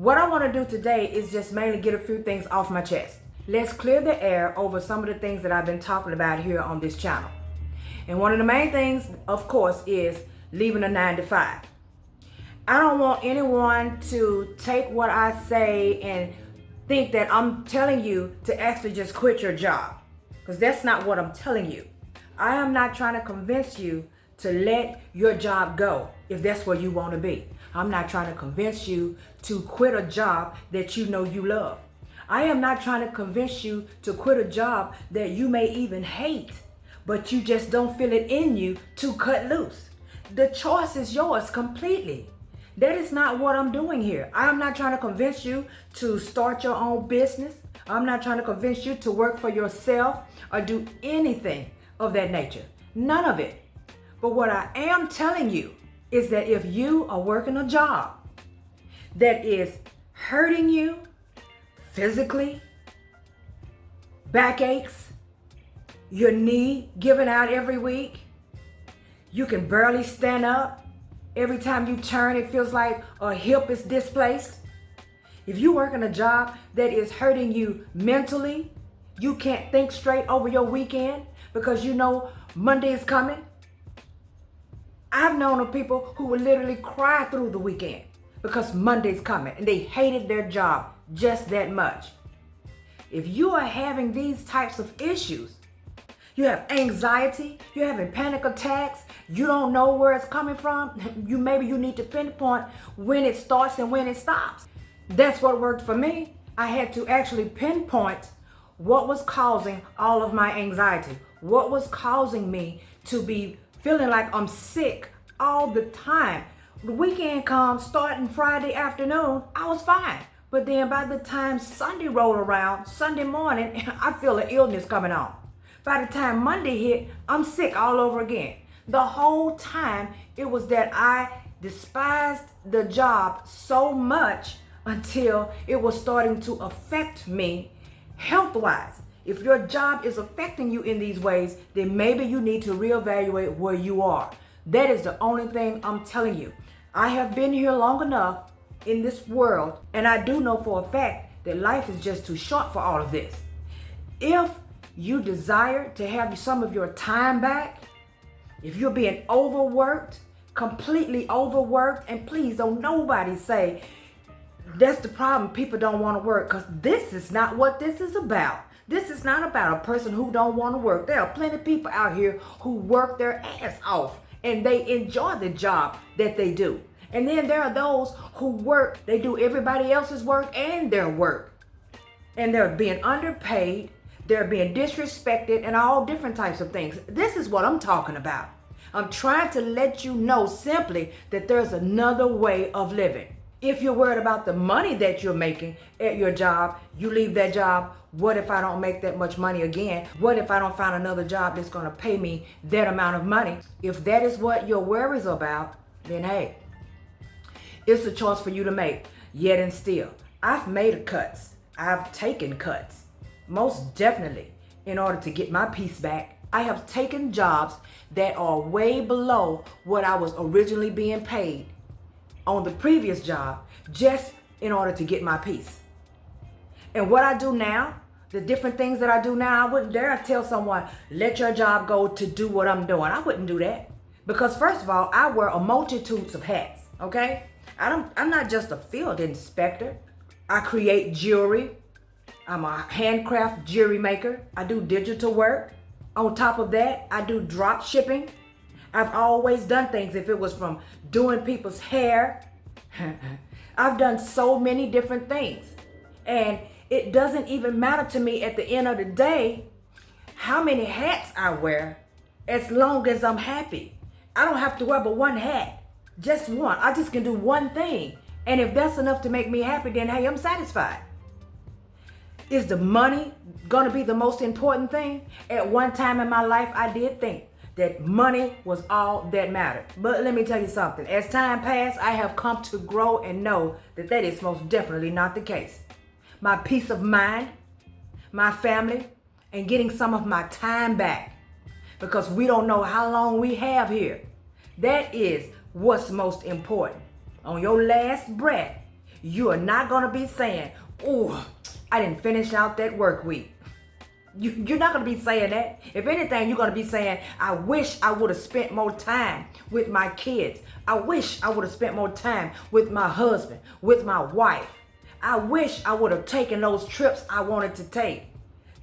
What I want to do today is just mainly get a few things off my chest. Let's clear the air over some of the things that I've been talking about here on this channel. And one of the main things, of course, is leaving a 9 to 5. I don't want anyone to take what I say and think that I'm telling you to actually just quit your job, because that's not what I'm telling you. I am not trying to convince you to let your job go if that's where you want to be. I'm not trying to convince you to quit a job that you know you love. I am not trying to convince you to quit a job that you may even hate, but you just don't feel it in you to cut loose. The choice is yours completely. That is not what I'm doing here. I'm not trying to convince you to start your own business. I'm not trying to convince you to work for yourself or do anything of that nature. None of it. But what I am telling you is that if you are working a job that is hurting you physically, backaches, your knee giving out every week, you can barely stand up. Every time you turn, it feels like a hip is displaced. If you work in a job that is hurting you mentally, you can't think straight over your weekend because you know Monday is coming. I've known of people who would literally cry through the weekend because Monday's coming and they hated their job just that much. If you are having these types of issues, you have anxiety, you're having panic attacks, you don't know where it's coming from, maybe you need to pinpoint when it starts and when it stops. That's what worked for me. I had to actually pinpoint what was causing all of my anxiety, what was causing me to be feeling like I'm sick all the time. The weekend comes, starting Friday afternoon, I was fine. But then by the time Sunday rolled around, Sunday morning, I feel an illness coming on. By the time Monday hit, I'm sick all over again. The whole time it was that I despised the job so much until it was starting to affect me health-wise. If your job is affecting you in these ways, then maybe you need to reevaluate where you are. That is the only thing I'm telling you. I have been here long enough in this world, and I do know for a fact that life is just too short for all of this. If you desire to have some of your time back, if you're being overworked, completely overworked, and please don't nobody say that's the problem, people don't want to work, because this is not what this is about. This is not about a person who don't want to work. There are plenty of people out here who work their ass off and they enjoy the job that they do. And then there are those who work, they do everybody else's work and their work. And they're being underpaid, they're being disrespected, and all different types of things. This is what I'm talking about. I'm trying to let you know simply that there's another way of living. If you're worried about the money that you're making at your job, you leave that job. What if I don't make that much money again? What if I don't find another job that's going to pay me that amount of money? If that is what your worries about, then hey, it's a choice for you to make. Yet and still, I've made cuts. I've taken cuts. Most definitely, in order to get my peace back. I have taken jobs that are way below what I was originally being paid on the previous job just in order to get my peace. And what I do now, the different things that I do now, I wouldn't dare tell someone, let your job go to do what I'm doing. I wouldn't do that. Because first of all, I wear a multitude of hats, okay? I'm not just a field inspector. I create jewelry. I'm a handcraft jewelry maker. I do digital work. On top of that, I do drop shipping. I've always done things. If it was from doing people's hair, I've done so many different things. And it doesn't even matter to me at the end of the day how many hats I wear, as long as I'm happy. I don't have to wear but one hat, just one. I just can do one thing. And if that's enough to make me happy, then hey, I'm satisfied. Is the money gonna be the most important thing? At one time in my life, I did think that money was all that mattered. But let me tell you something. As time passed, I have come to grow and know that that is most definitely not the case. My peace of mind, my family, and getting some of my time back, because we don't know how long we have here. That is what's most important. On your last breath, You are not going to be saying, oh, I didn't finish out that work week. You're not going to be saying that. If anything, you're going to be saying, I wish I would have spent more time with my kids. I wish I would have spent more time with my husband, with my wife. I wish I would have taken those trips I wanted to take.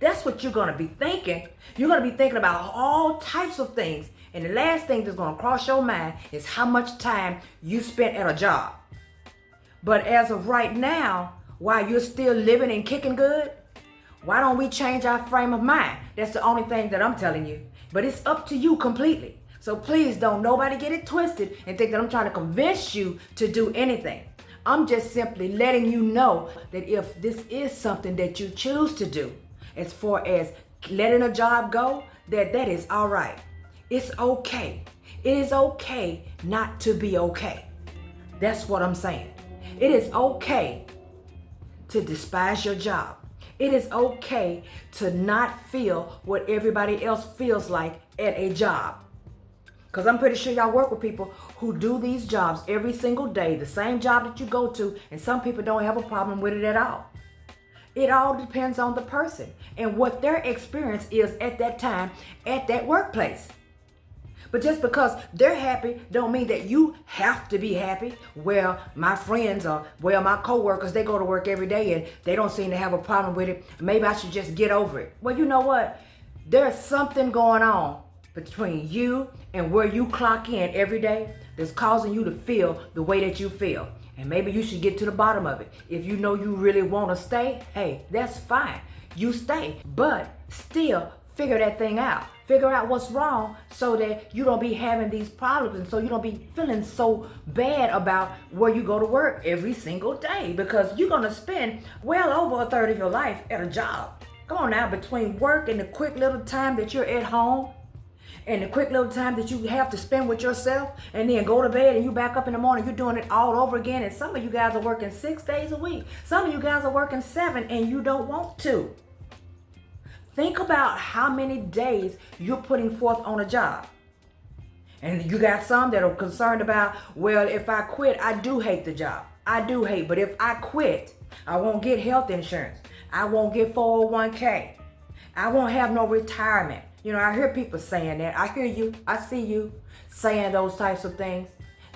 That's what you're going to be thinking. You're going to be thinking about all types of things. And the last thing that's going to cross your mind is how much time you spent at a job. But as of right now, while you're still living and kicking good, why don't we change our frame of mind? That's the only thing that I'm telling you. But it's up to you completely. So please don't nobody get it twisted and think that I'm trying to convince you to do anything. I'm just simply letting you know that if this is something that you choose to do, as far as letting a job go, that is all right. It's okay. It is okay not to be okay. That's what I'm saying. It is okay to despise your job. It is okay to not feel what everybody else feels like at a job. Because I'm pretty sure y'all work with people who do these jobs every single day, the same job that you go to, and some people don't have a problem with it at all. It all depends on the person and what their experience is at that time at that workplace. But just because they're happy don't mean that you have to be happy. Well, my friends or my coworkers, they go to work every day and they don't seem to have a problem with it. Maybe I should just get over it. Well, you know what? There's something going on between you and where you clock in every day that's causing you to feel the way that you feel. And maybe you should get to the bottom of it. If you know you really want to stay, hey, that's fine. You stay. But still figure that thing out. Figure out what's wrong so that you don't be having these problems and so you don't be feeling so bad about where you go to work every single day, because you're going to spend well over a third of your life at a job. Come on now, between work and the quick little time that you're at home and the quick little time that you have to spend with yourself and then go to bed and you back up in the morning, you're doing it all over again. And some of you guys are working 6 days a week. Some of you guys are working 7 and you don't want to. Think about how many days you're putting forth on a job. And you got some that are concerned about, well, if I quit, I do hate the job. I do hate, but if I quit, I won't get health insurance. I won't get 401k. I won't have no retirement. You know, I hear people saying that. I hear you. I see you saying those types of things.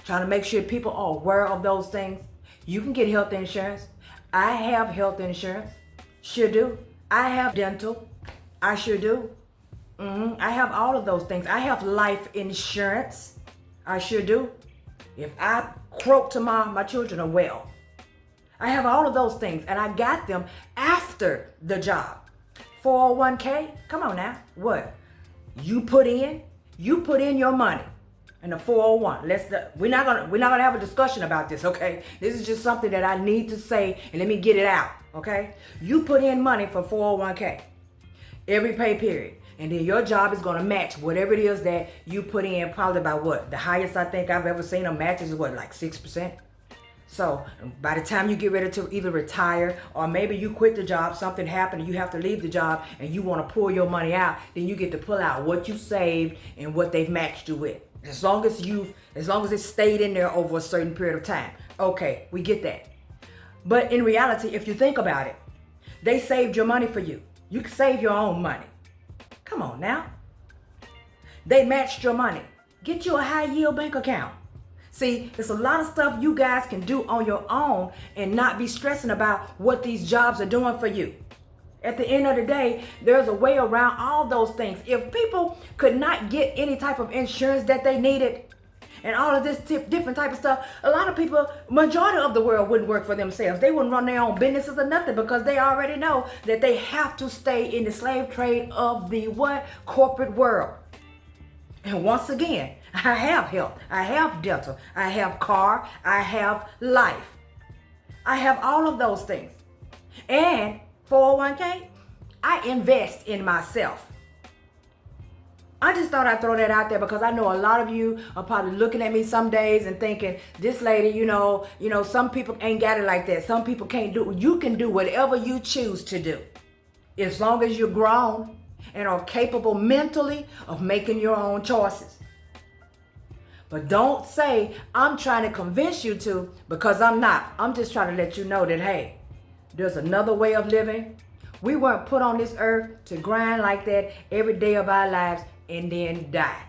Trying to make sure people are aware of those things. You can get health insurance. I have health insurance. Sure do. I have dental. I sure do. I have all of those things. I have life insurance. I sure do. If I croak tomorrow, my children are well. I have all of those things, and I got them after the job. 401k, come on now. What? You put in your money in the 401. We're not gonna have a discussion about this, okay? This is just something that I need to say, and let me get it out, okay? You put in money for 401k every pay period, and then your job is gonna match whatever it is that you put in. Probably about what? The highest I think I've ever seen a match is what, like 6%. So by the time you get ready to either retire or maybe you quit the job, something happened and you have to leave the job and you want to pull your money out, then you get to pull out what you saved and what they've matched you with. As long as it stayed in there over a certain period of time. Okay, we get that. But in reality, if you think about it, they saved your money for you. You can save your own money. Come on now. They matched your money. Get you a high yield bank account. See, there's a lot of stuff you guys can do on your own and not be stressing about what these jobs are doing for you. At the end of the day, there's a way around all those things. If people could not get any type of insurance that they needed and all of this different type of stuff, a lot of people, majority of the world wouldn't work for themselves. They wouldn't run their own businesses or nothing because they already know that they have to stay in the slave trade of the what? Corporate world. And once again, I have health, I have dental, I have car, I have life. I have all of those things. And 401k, I invest in myself. I just thought I'd throw that out there because I know a lot of you are probably looking at me some days and thinking, this lady, you know, some people ain't got it like that. Some people can't do it. You can do whatever you choose to do. As long as you're grown and are capable mentally of making your own choices. But don't say, I'm trying to convince you to, because I'm not. I'm just trying to let you know that, hey, there's another way of living. We weren't put on this earth to grind like that every day of our lives and then die.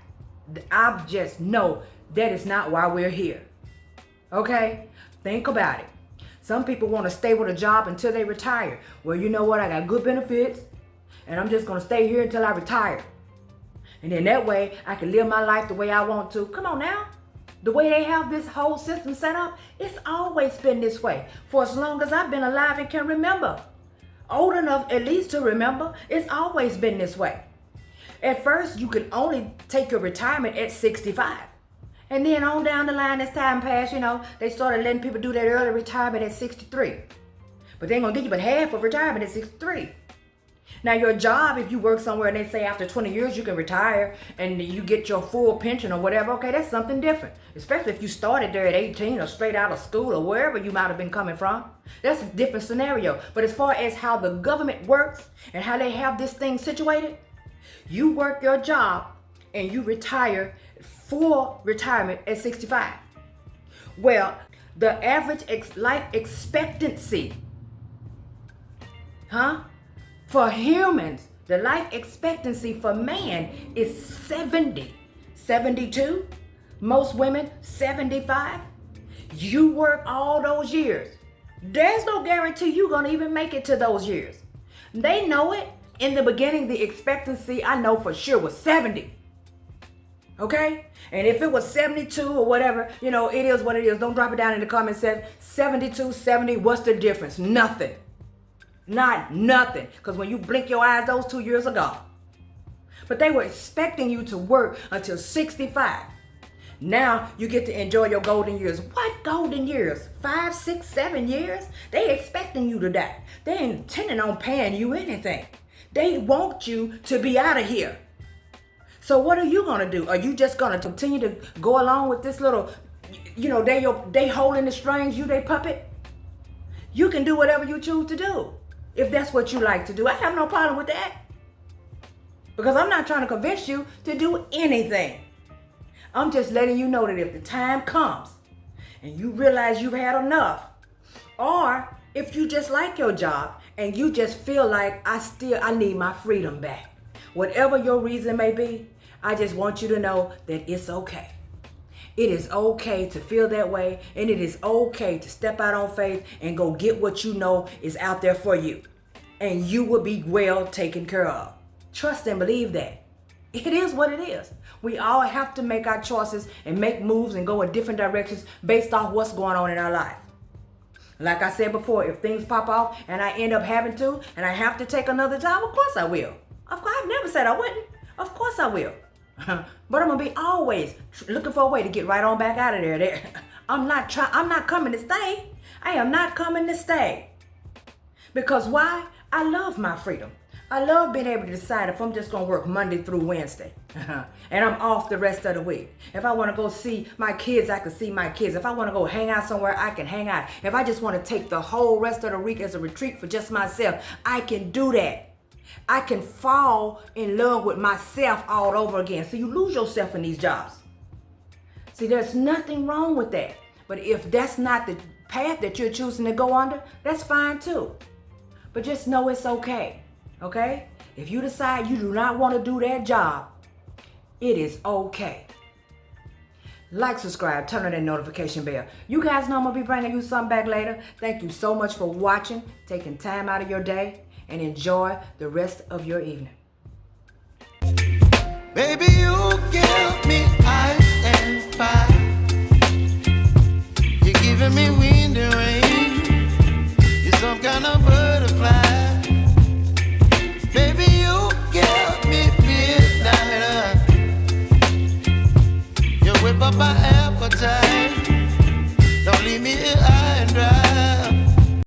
I just know that is not why we're here. Okay? Think about it. Some people want to stay with a job until they retire. Well, you know what? I got good benefits, and I'm just going to stay here until I retire. And then that way, I can live my life the way I want to. Come on now. The way they have this whole system set up, it's always been this way. For as long as I've been alive and can remember. Old enough at least to remember, it's always been this way. At first, you could only take your retirement at 65. And then on down the line, as time passed, they started letting people do that early retirement at 63. But they ain't gonna give you but half of retirement at 63. Now your job, if you work somewhere and they say after 20 years you can retire and you get your full pension or whatever, okay, that's something different. Especially if you started there at 18 or straight out of school or wherever you might have been coming from. That's a different scenario. But as far as how the government works and how they have this thing situated, you work your job and you retire full retirement at 65. Well, the average life expectancy, for humans, the life expectancy for man is 70, 72. Most women, 75. You work all those years. There's no guarantee you're going to even make it to those years. They know it. In the beginning, the expectancy, I know for sure, was 70. Okay? And if it was 72 or whatever, it is what it is. Don't drop it down in the comments section. 72, 70, what's the difference? Nothing. Not nothing. Because when you blink your eyes, those 2 years are gone. But they were expecting you to work until 65. Now you get to enjoy your golden years. What golden years? 5, 6, 7 years? They expecting you to die. They ain't intending on paying you anything. They want you to be out of here. So what are you going to do? Are you just going to continue to go along with this little, they holding the strings, you they puppet? You can do whatever you choose to do. If that's what you like to do. I have no problem with that. Because I'm not trying to convince you to do anything. I'm just letting you know that if the time comes and you realize you've had enough, or if you just like your job and you just feel like I need my freedom back. Whatever your reason may be, I just want you to know that it's okay. It is okay to feel that way, and it is okay to step out on faith and go get what you know is out there for you. And you will be well taken care of. Trust and believe that. It is what it is. We all have to make our choices and make moves and go in different directions based on what's going on in our life. Like I said before, if things pop off and I end up having to, and I have to take another job, of course I will. Of course, I've never said I wouldn't. Of course I will. But I'm gonna be always looking for a way to get right on back out of there. I'm not coming to stay. I am not coming to stay. Because why? I love my freedom. I love being able to decide if I'm just gonna work Monday through Wednesday. And I'm off the rest of the week. If I wanna go see my kids, I can see my kids. If I wanna go hang out somewhere, I can hang out. If I just wanna take the whole rest of the week as a retreat for just myself, I can do that. I can fall in love with myself all over again. So you lose yourself in these jobs. See, there's nothing wrong with that. But if that's not the path that you're choosing to go under, that's fine too. But just know it's okay. Okay? If you decide you do not want to do that job, it is okay. Like, subscribe, turn on that notification bell. You guys know I'm going to be bringing you something back later. Thank you so much for watching, taking time out of your day, and enjoy the rest of your evening. Baby, you give me ice and fire. You're giving me wind and rain. You're some kind of butterfly. Baby, you give me midnight. You whip up my appetite.